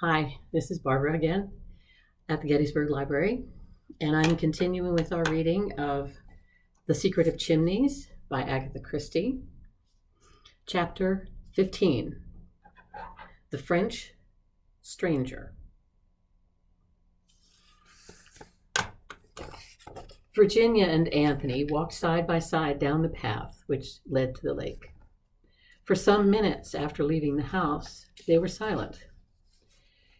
Hi, this is Barbara again at the Gettysburg Library, and I'm continuing with our reading of The Secret of Chimneys by Agatha Christie. Chapter 15, The French Stranger. Virginia and Anthony walked side by side down the path which led to the lake. For some minutes after leaving the house, they were silent.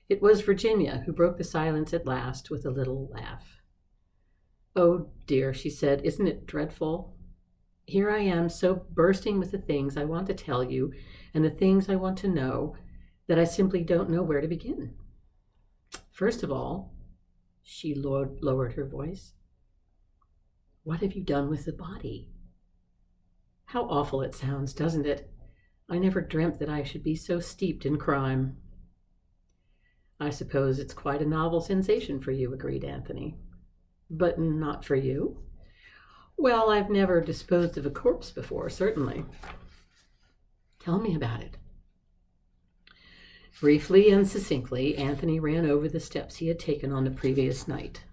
It was Virginia who broke the silence at last with a little laugh. "Oh dear," she said, "isn't it dreadful? Here I am so bursting with the things I want to tell you and the things I want to know that I simply don't know where to begin. First of all," she lowered her voice, "what have you done with the body? How awful it sounds, doesn't it? I never dreamt that I should be so steeped in crime." "I suppose it's quite a novel sensation for you," agreed Anthony. "But not for you?" "Well, I've never disposed of a corpse before, certainly." "Tell me about it." Briefly and succinctly, Anthony ran over the steps he had taken on the previous night.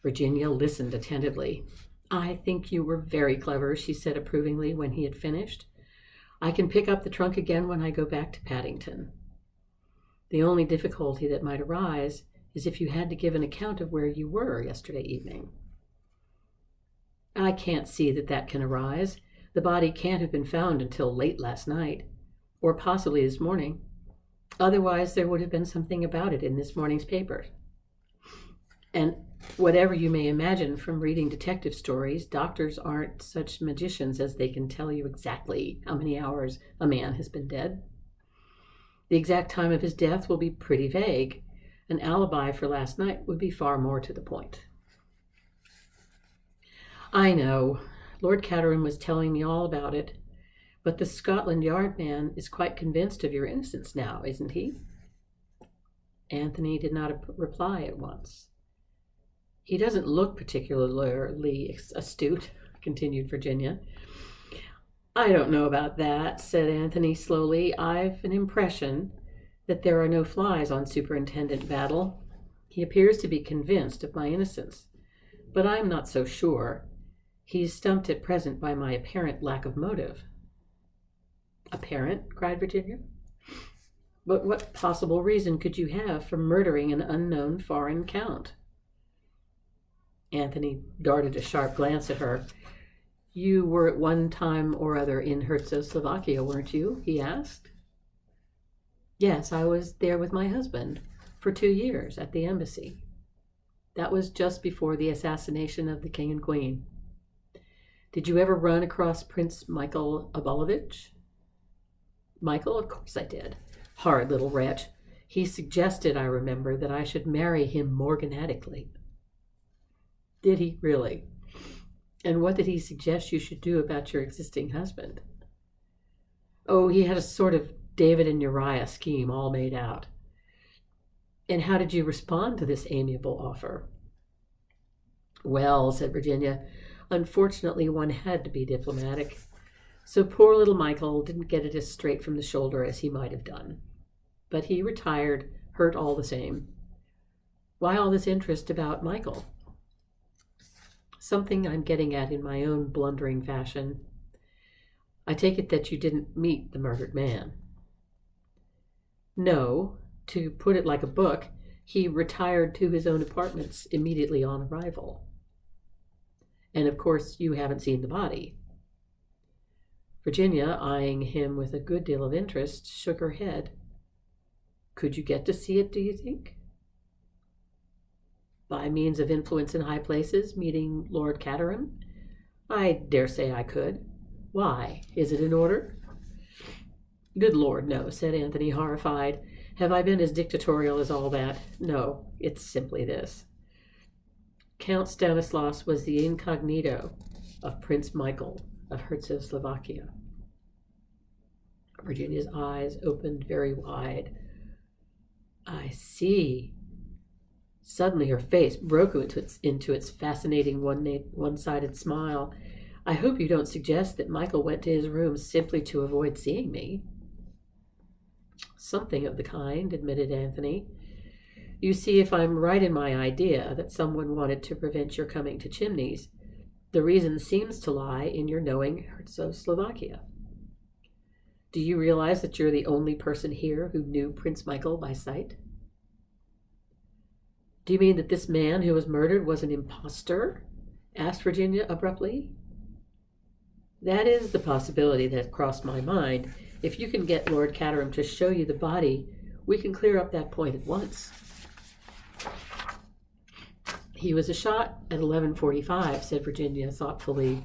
Virginia listened attentively. "I think you were very clever," she said approvingly when he had finished. "I can pick up the trunk again when I go back to Paddington. The only difficulty that might arise is if you had to give an account of where you were yesterday evening." "I can't see that can arise. The body can't have been found until late last night, or possibly this morning. Otherwise, there would have been something about it in this morning's paper. And whatever you may imagine from reading detective stories, doctors aren't such magicians as they can tell you exactly how many hours a man has been dead. The exact time of his death will be pretty vague. An alibi for last night would be far more to the point." "I know. Lord Caterham was telling me all about it. But the Scotland Yard man is quite convinced of your innocence now, isn't he?" Anthony did not reply at once. "He doesn't look particularly astute," continued Virginia. "I don't know about that," said Anthony slowly. "I've an impression that there are no flies on Superintendent Battle. He appears to be convinced of my innocence, but I'm not so sure. He's stumped at present by my apparent lack of motive." "Apparent?" cried Virginia. "But what possible reason could you have for murdering an unknown foreign count?" Anthony darted a sharp glance at her. "You were at one time or other in Czechoslovakia, weren't you?" he asked. "Yes, I was there with my husband for 2 years at the embassy. That was just before the assassination of the king and queen." "Did you ever run across Prince Michael Abalovich?" "Michael? Of course I did. Horrid little wretch. He suggested, I remember, that I should marry him morganatically." "Did he really? And what did he suggest you should do about your existing husband?" "Oh, he had a sort of David and Uriah scheme all made out." "And how did you respond to this amiable offer?" "Well," said Virginia, "unfortunately one had to be diplomatic. So poor little Michael didn't get it as straight from the shoulder as he might have done. But he retired, hurt all the same. Why all this interest about Michael?" "Something I'm getting at in my own blundering fashion. I take it that you didn't meet the murdered man." "No. To put it like a book, he retired to his own apartments immediately on arrival." "And of course you haven't seen the body." Virginia, eyeing him with a good deal of interest, shook her head. "Could you get to see it, do you think?" "By means of influence in high places, meeting Lord Caterham? I dare say I could. Why? Is it in order?" "Good Lord, no," said Anthony, horrified. "Have I been as dictatorial as all that? No, it's simply this. Count Stanislaus was the incognito of Prince Michael of Czechoslovakia." Virginia's eyes opened very wide. "I see." Suddenly her face broke into its fascinating one-sided smile. "I hope you don't suggest that Michael went to his room simply to avoid seeing me." Something of the kind, admitted Anthony. You see, if I'm right in my idea that someone wanted to prevent your coming to Chimneys, the reason seems to lie in your knowing Slovakia. Do you realize that you're the only person here who knew Prince Michael by sight? Do you mean that this man who was murdered was an impostor? Asked Virginia abruptly. That is the possibility that crossed my mind. If you can get Lord Caterham to show you the body, we can clear up that point at once. He was shot at 11:45, said Virginia thoughtfully.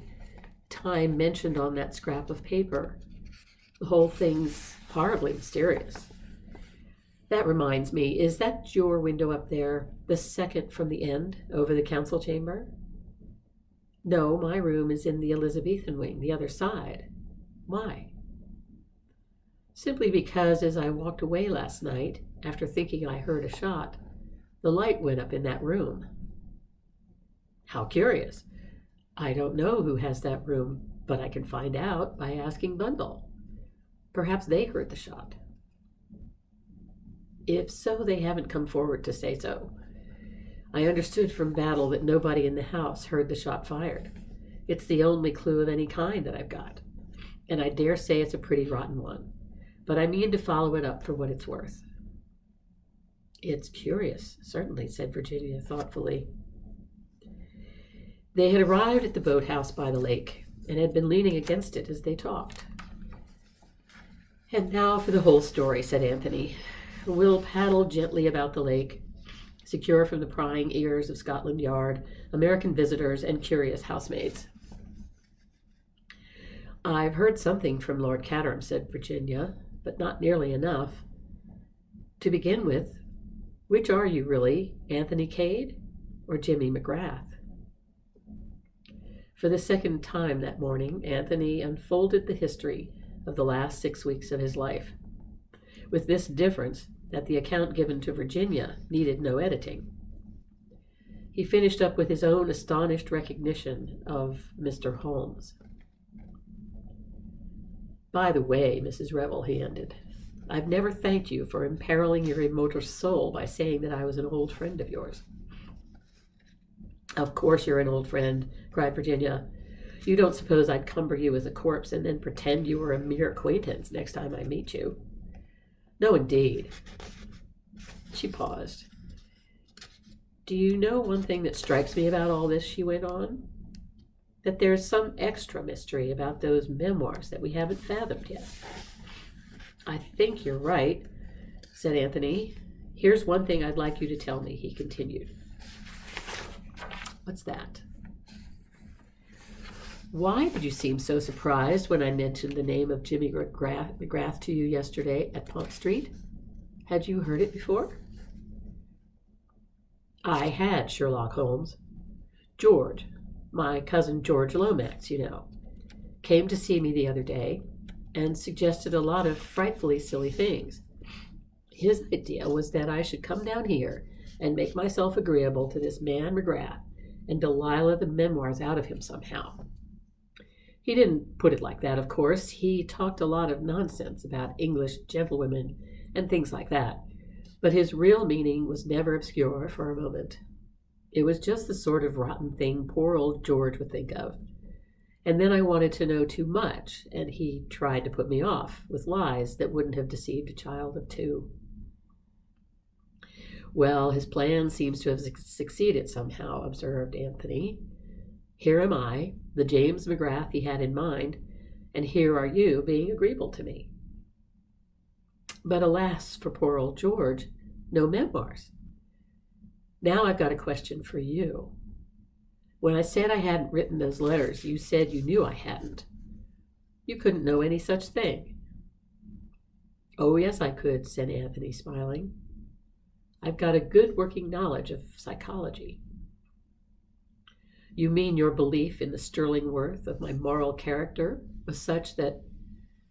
Time mentioned on that scrap of paper. The whole thing's horribly mysterious. That reminds me, is that your window up there, the second from the end, over the council chamber? No, my room is in the Elizabethan wing, the other side. Why? Simply because as I walked away last night, after thinking I heard a shot, the light went up in that room. How curious. I don't know who has that room, but I can find out by asking Bundle. Perhaps they heard the shot. If so, they haven't come forward to say so. I understood from Battle that nobody in the house heard the shot fired. It's the only clue of any kind that I've got, and I dare say it's a pretty rotten one, but I mean to follow it up for what it's worth. It's curious, certainly, said Virginia thoughtfully. They had arrived at the boathouse by the lake and had been leaning against it as they talked. And now for the whole story, said Anthony. We'll paddle gently about the lake, secure from the prying ears of Scotland Yard, American visitors, and curious housemaids. I've heard something from Lord Caterham, said Virginia, but not nearly enough. To begin with, which are you really, Anthony Cade or Jimmy McGrath? For the second time that morning, Anthony unfolded the history of the last 6 weeks of his life, with this difference that the account given to Virginia needed no editing. He finished up with his own astonished recognition of Mr. Holmes. By the way, Mrs. Revel, he ended, I've never thanked you for imperiling your immortal soul by saying that I was an old friend of yours. Of course you're an old friend, cried Virginia. You don't suppose I'd cumber you as a corpse and then pretend you were a mere acquaintance next time I meet you? No, indeed. She paused. Do you know one thing that strikes me about all this, she went on? That there's some extra mystery about those memoirs that we haven't fathomed yet. I think you're right, said Anthony. Here's one thing I'd like you to tell me, he continued. What's that? Why did you seem so surprised when I mentioned the name of Jimmy McGrath to you yesterday at Pont Street? Had you heard it before? I had, Sherlock Holmes. George, my cousin George Lomax, you know, came to see me the other day and suggested a lot of frightfully silly things. His idea was that I should come down here and make myself agreeable to this man McGrath and Delilah the memoirs out of him somehow. He didn't put it like that, of course. He talked a lot of nonsense about English gentlewomen and things like that, but his real meaning was never obscure for a moment. It was just the sort of rotten thing poor old George would think of. And then I wanted to know too much, and he tried to put me off with lies that wouldn't have deceived a child of 2. Well, his plan seems to have succeeded somehow, observed Anthony. Here am I, the James McGrath he had in mind, and here are you being agreeable to me. But alas for poor old George, no memoirs. Now I've got a question for you. When I said I hadn't written those letters, you said you knew I hadn't. You couldn't know any such thing. Oh, yes, I could, said Anthony, smiling. I've got a good working knowledge of psychology. You mean your belief in the sterling worth of my moral character was such that...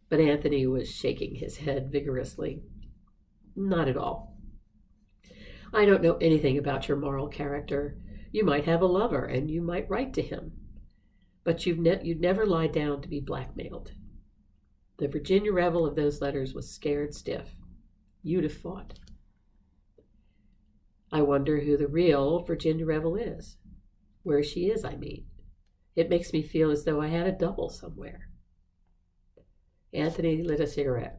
But Anthony was shaking his head vigorously. Not at all. I don't know anything about your moral character. You might have a lover, and you might write to him. But you'd never lie down to be blackmailed. The Virginia Revel of those letters was scared stiff. You'd have fought. I wonder who the real Virginia Revel is. Where she is, I mean. It makes me feel as though I had a double somewhere. Anthony lit a cigarette.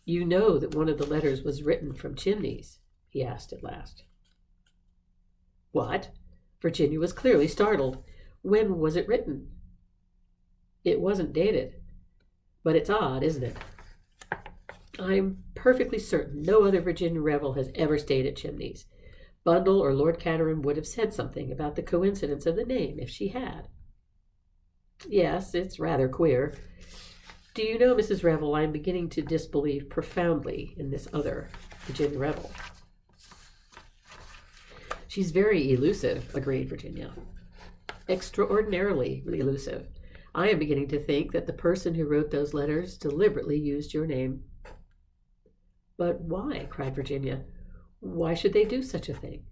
You know that one of the letters was written from Chimneys, he asked at last. What? Virginia was clearly startled. When was it written? It wasn't dated. But it's odd, isn't it? I'm perfectly certain no other Virginia Revel has ever stayed at Chimneys. Bundle or Lord Caterham would have said something about the coincidence of the name if she had. Yes, it's rather queer. Do you know, Mrs. Revel, I'm beginning to disbelieve profoundly in this other Virginia Revel. She's very elusive, agreed Virginia. Extraordinarily elusive. I am beginning to think that the person who wrote those letters deliberately used your name. But why? Cried Virginia. Why should they do such a thing?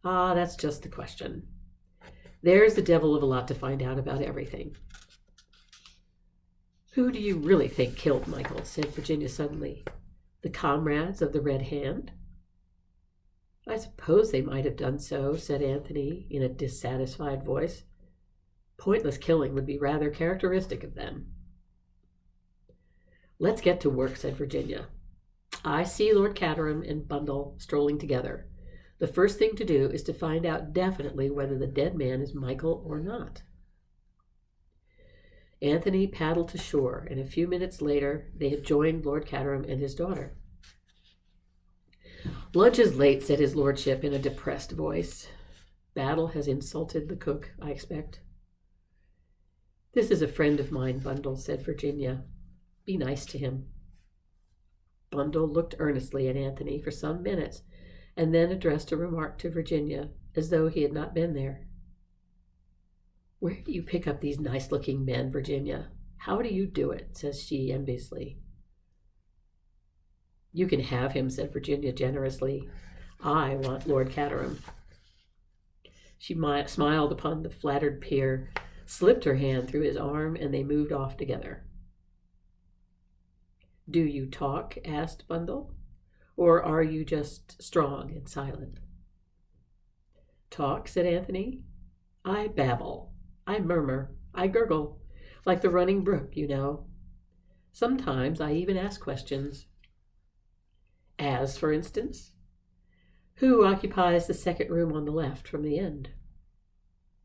Ah, that's just the question. There's the devil of a lot to find out about everything. Who do you really think killed Michael? Said Virginia suddenly. The comrades of the Red Hand? I suppose they might have done so, said Anthony in a dissatisfied voice. Pointless killing would be rather characteristic of them. Let's get to work, said Virginia. I see Lord Caterham and Bundle strolling together. The first thing to do is to find out definitely whether the dead man is Michael or not. Anthony paddled to shore, and a few minutes later they had joined Lord Caterham and his daughter. Lunch is late, said his lordship in a depressed voice. Battle has insulted the cook, I expect. This is a friend of mine, Bundle, said Virginia. Be nice to him. Bundle looked earnestly at Anthony for some minutes, and then addressed a remark to Virginia, as though he had not been there. Where do you pick up these nice-looking men, Virginia? How do you do it? Says she enviously. You can have him, said Virginia generously. I want Lord Caterham. She smiled upon the flattered peer, slipped her hand through his arm, and they moved off together. Do you talk? Asked Bundle. Or are you just strong and silent? Talk, said Anthony. I babble. I murmur. I gurgle. Like the running brook, you know. Sometimes I even ask questions. As, for instance, who occupies the second room on the left from the end?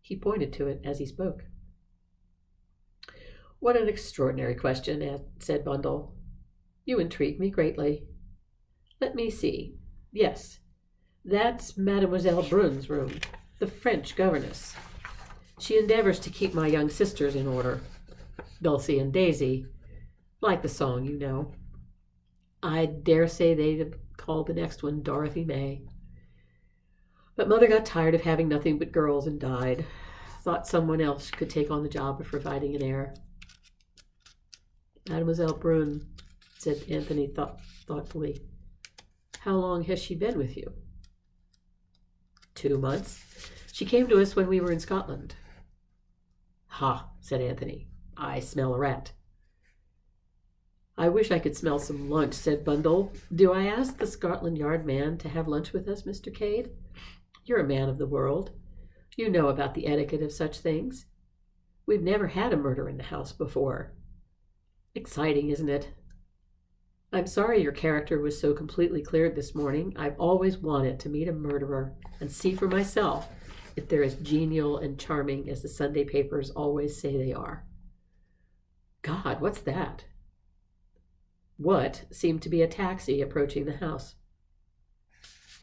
He pointed to it as he spoke. What an extraordinary question, said Bundle. You intrigue me greatly. Let me see. Yes, that's Mademoiselle Brun's room, the French governess. She endeavors to keep my young sisters in order, Dulcie and Daisy, like the song, you know. I dare say they'd have called the next one Dorothy May. But Mother got tired of having nothing but girls and died. Thought someone else could take on the job of providing an heir. Mademoiselle Brun, said Anthony thoughtfully. How long has she been with you? 2 months. She came to us when we were in Scotland. Ha, said Anthony. I smell a rat. I wish I could smell some lunch, said Bundle. Do I ask the Scotland Yard man to have lunch with us, Mr. Cade? You're a man of the world. You know about the etiquette of such things. We've never had a murder in the house before. Exciting, isn't it? I'm sorry your character was so completely cleared this morning. I've always wanted to meet a murderer and see for myself if they're as genial and charming as the Sunday papers always say they are. God, what's that? What seemed to be a taxi approaching the house.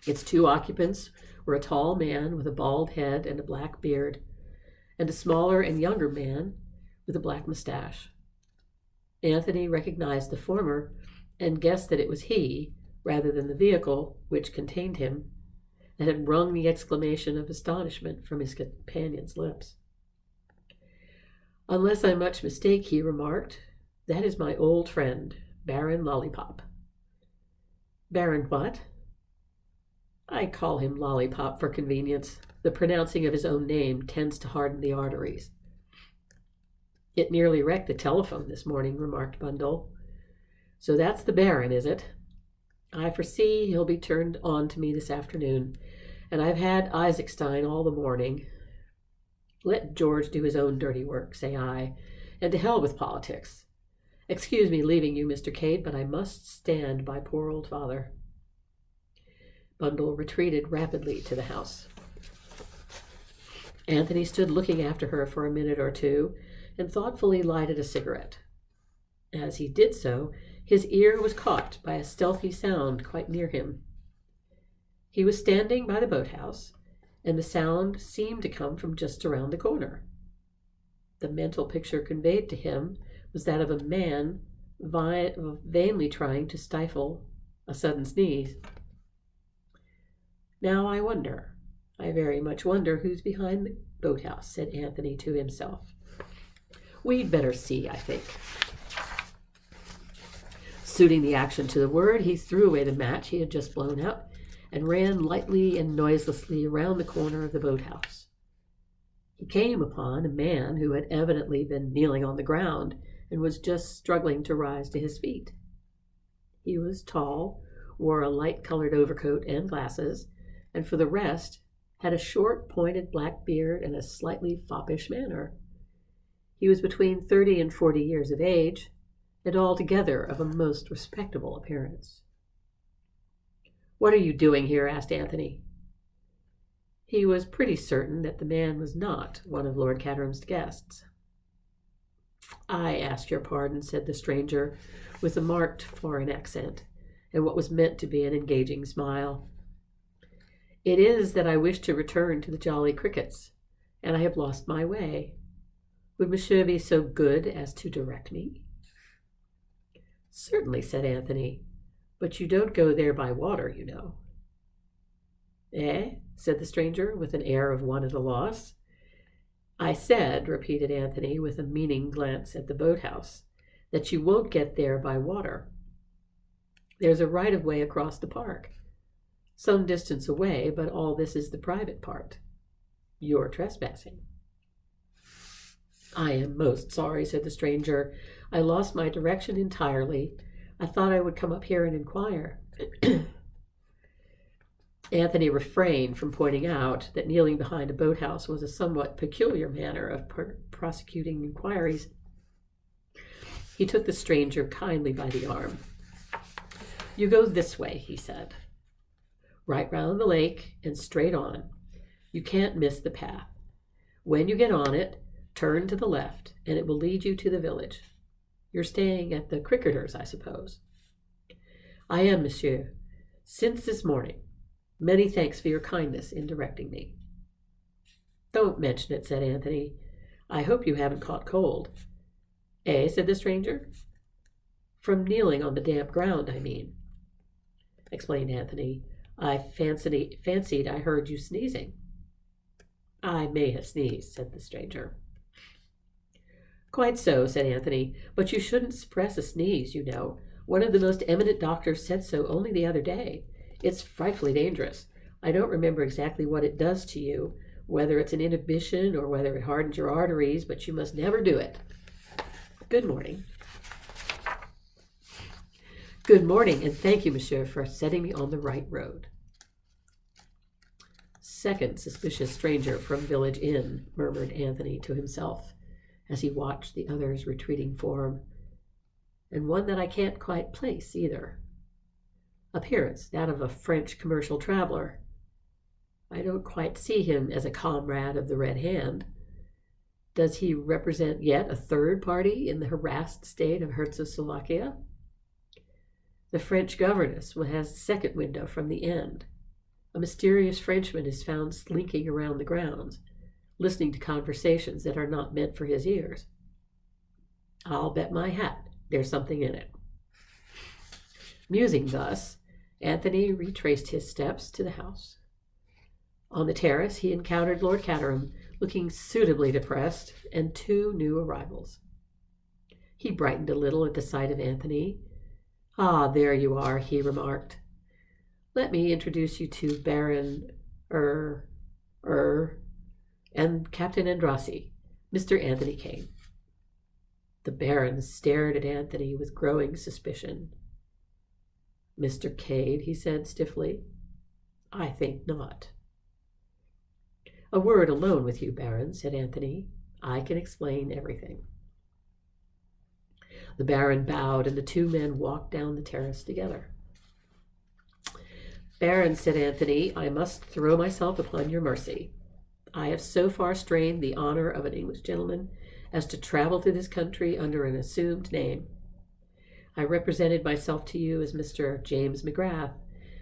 Its 2 occupants were a tall man with a bald head and a black beard, and a smaller and younger man with a black mustache. Anthony recognized the former and guessed that it was he, rather than the vehicle which contained him, that had wrung the exclamation of astonishment from his companion's lips. Unless I much mistake, he remarked, that is my old friend, Baron Lollipop. Baron what? I call him Lollipop for convenience. The pronouncing of his own name tends to harden the arteries. It nearly wrecked the telephone this morning, remarked Bundle. So that's the Baron, is it? I foresee he'll be turned on to me this afternoon, and I've had Isaacstein all the morning. Let George do his own dirty work, say I, and to hell with politics. Excuse me leaving you, Mr. Cade, but I must stand by poor old father. Bundle retreated rapidly to the house. Anthony stood looking after her for a minute or two and thoughtfully lighted a cigarette. As he did so, his ear was caught by a stealthy sound quite near him. He was standing by the boathouse, and the sound seemed to come from just around the corner. The mental picture conveyed to him was that of a man vainly trying to stifle a sudden sneeze. Now I very much wonder who's behind the boathouse, said Anthony to himself. We'd better see, I think. Suiting the action to the word, he threw away the match he had just blown out and ran lightly and noiselessly around the corner of the boathouse. He came upon a man who had evidently been kneeling on the ground and was just struggling to rise to his feet. He was tall, wore a light-colored overcoat and glasses, and for the rest had a short, pointed black beard and a slightly foppish manner. He was between 30 and 40 years of age, and altogether of a most respectable appearance. "What are you doing here?" asked Anthony. He was pretty certain that the man was not one of Lord Caterham's guests. "I ask your pardon," said the stranger, with a marked foreign accent, and what was meant to be an engaging smile. "It is that I wish to return to the Jolly Crickets, and I have lost my way. Would monsieur be so good as to direct me?" "Certainly," said Anthony, "but you don't go there by water, you know." "Eh?" said the stranger, with an air of one at a loss. "I said," repeated Anthony, with a meaning glance at the boathouse, "that you won't get there by water. There's a right-of-way across the park, some distance away, but all this is the private part. You're trespassing." "I am most sorry," said the stranger. "I lost my direction entirely. I thought I would come up here and inquire." Anthony refrained from pointing out that kneeling behind a boathouse was a somewhat peculiar manner of prosecuting inquiries. He took the stranger kindly by the arm. "You go this way," he said. "Right round the lake and straight on. You can't miss the path. When you get on it, turn to the left, and it will lead you to the village. You're staying at the Cricketers, I suppose?" "I am, monsieur, since this morning. Many thanks for your kindness in directing me." "Don't mention it," said Anthony. "I hope you haven't caught cold." "Eh?" said the stranger. "From kneeling on the damp ground, I mean," explained Anthony. "I fancied I heard you sneezing." "I may have sneezed," said the stranger. "Quite so," said Anthony, "but you shouldn't suppress a sneeze, you know. One of the most eminent doctors said so only the other day. It's frightfully dangerous. I don't remember exactly what it does to you, whether it's an inhibition or whether it hardens your arteries, but you must never do it. Good morning." "Good morning, and thank you, monsieur, for setting me on the right road." "Second suspicious stranger from village inn," murmured Anthony to himself as he watched the other's retreating form, "and one that I can't quite place either. Appearance, that of a French commercial traveler. I don't quite see him as a comrade of the Red Hand. Does he represent yet a third party in the harassed state of Czechoslovakia? The French governess has a second window from the end. A mysterious Frenchman is found slinking around the grounds, listening to conversations that are not meant for his ears. I'll bet my hat there's something in it." Musing thus, Anthony retraced his steps to the house. On the terrace, he encountered Lord Caterham, looking suitably depressed, and two new arrivals. He brightened a little at the sight of Anthony. "Ah, there you are," he remarked. "Let me introduce you to Baron and Captain Andrassy, Mr. Anthony Kane." The Baron stared at Anthony with growing suspicion. "Mr. Cade," he said stiffly, "I think not." "A word alone with you, Baron," said Anthony. "I can explain everything." The Baron bowed, and the two men walked down the terrace together. "Baron," said Anthony, "I must throw myself upon your mercy. I have so far strained the honor of an English gentleman as to travel to this country under an assumed name. I represented myself to you as Mr. James McGrath,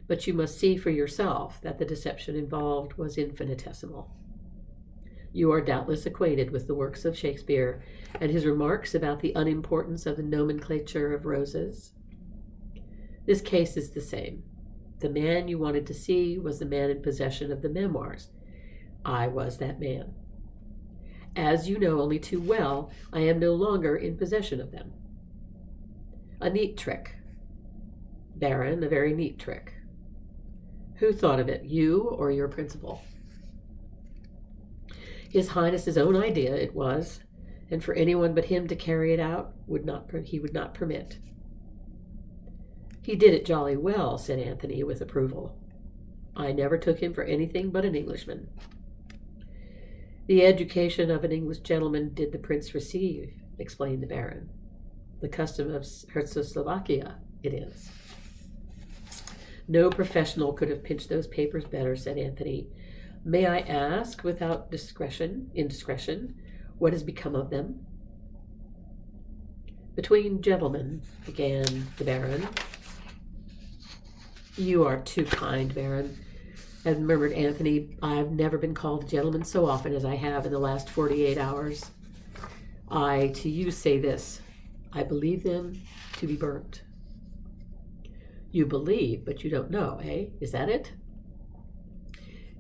but you must see for yourself that the deception involved was infinitesimal. You are doubtless acquainted with the works of Shakespeare and his remarks about the unimportance of the nomenclature of roses. This case is the same. The man you wanted to see was the man in possession of the memoirs. I was that man. As you know only too well, I am no longer in possession of them. A neat trick, Baron, a very neat trick. Who thought of it, you or your principal?" "His Highness's own idea it was, and for anyone but him to carry it out he would not permit." "He did it jolly well," said Anthony with approval. "I never took him for anything but an Englishman." "The education of an English gentleman did the prince receive," explained the Baron. "The custom of Czechoslovakia, it is." "No professional could have pinched those papers better," said Anthony. "May I ask, without indiscretion, what has become of them?" "Between gentlemen," began the Baron. "You are too kind, Baron," and murmured Anthony. "I've never been called a gentleman so often as I have in the last 48 hours. I to you say this, I believe them to be burnt." "You believe, but you don't know, eh? Is that it?"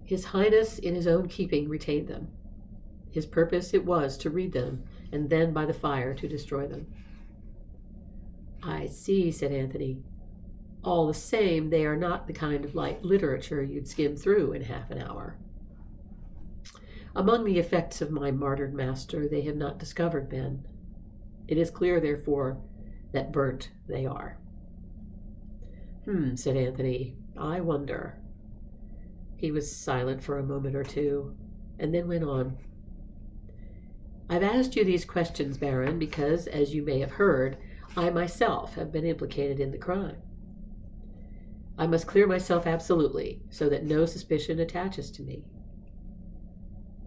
"His Highness in his own keeping retained them. His purpose it was to read them, and then by the fire to destroy them." "I see," said Anthony. "All the same, they are not the kind of light literature you'd skim through in half an hour." "Among the effects of my martyred master they have not discovered been. It is clear, therefore, that burnt they are." Said Anthony. "I wonder." He was silent for a moment or two, and then went on. "I've asked you these questions, Baron, because, as you may have heard, I myself have been implicated in the crime. I must clear myself absolutely, so that no suspicion attaches to me."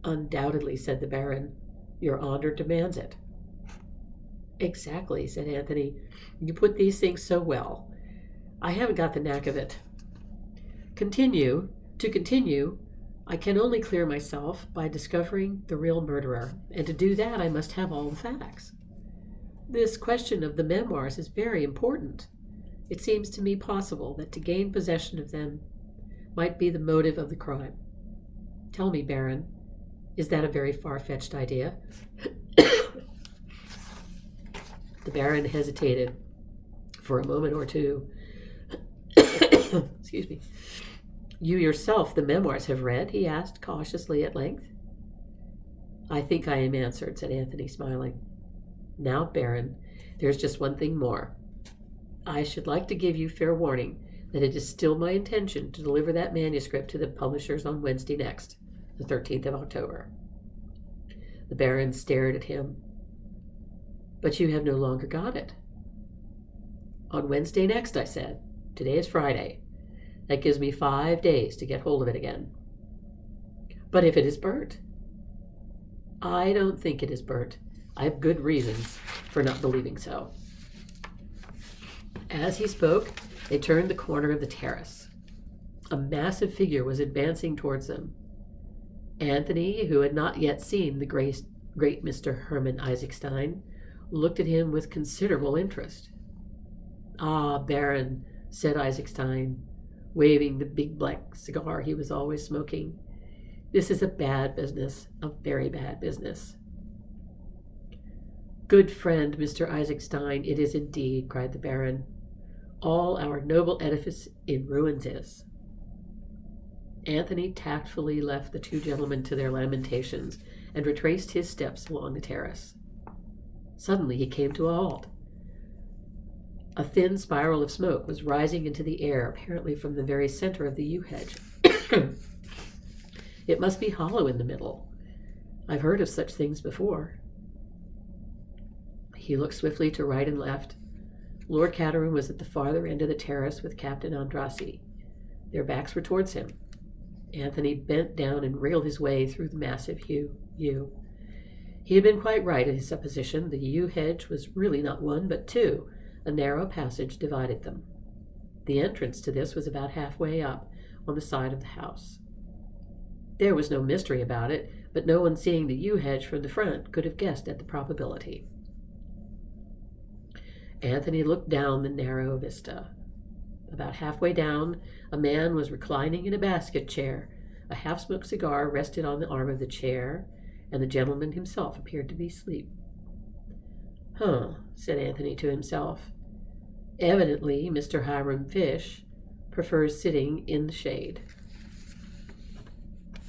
"Undoubtedly," said the Baron. "Your honor demands it." "Exactly," said Anthony. "You put these things so well. I haven't got the knack of it. To continue, I can only clear myself by discovering the real murderer, and to do that I must have all the facts. This question of the memoirs is very important. It seems to me possible that to gain possession of them might be the motive of the crime. Tell me, Baron, is that a very far-fetched idea?" The Baron hesitated for a moment or two. Excuse me. "You yourself the memoirs have read?" he asked cautiously at length. "I think I am answered," said Anthony, smiling. "Now, Baron, there's just one thing more. I should like to give you fair warning that it is still my intention to deliver that manuscript to the publishers on Wednesday next, the 13th of October. The Baron stared at him. "But you have no longer got it." "On Wednesday next," I said. "Today is Friday. That gives me 5 days to get hold of it again." "But if it is burnt?" "I don't think it is burnt. I have good reasons for not believing so." As he spoke, they turned the corner of the terrace. A massive figure was advancing towards them. Anthony, who had not yet seen the great Mr. Hermann Isaacstein, looked at him with considerable interest. "Ah, Baron," said Isaacstein, waving the big black cigar he was always smoking, "this is a bad business, a very bad business." "Good friend, Mr. Isaacstein, it is indeed," cried the Baron. "All our noble edifice in ruins is." Anthony tactfully left the two gentlemen to their lamentations and retraced his steps along the terrace. Suddenly he came to a halt. A thin spiral of smoke was rising into the air, apparently from the very center of the yew hedge. It must be hollow in the middle. I've heard of such things before. He looked swiftly to right and left. Lord Caterham was at the farther end of the terrace with Captain Andrassy. Their backs were towards him. Anthony bent down and railed his way through the massive yew. He had been quite right in his supposition. The yew hedge was really not one, but two. A narrow passage divided them. The entrance to this was about halfway up, on the side of the house. There was no mystery about it, but no one seeing the yew hedge from the front could have guessed at the probability. Anthony looked down the narrow vista. About halfway down, a man was reclining in a basket chair. A half-smoked cigar rested on the arm of the chair, and the gentleman himself appeared to be asleep. "Huh," said Anthony to himself. "Evidently Mr. Hiram Fish prefers sitting in the shade."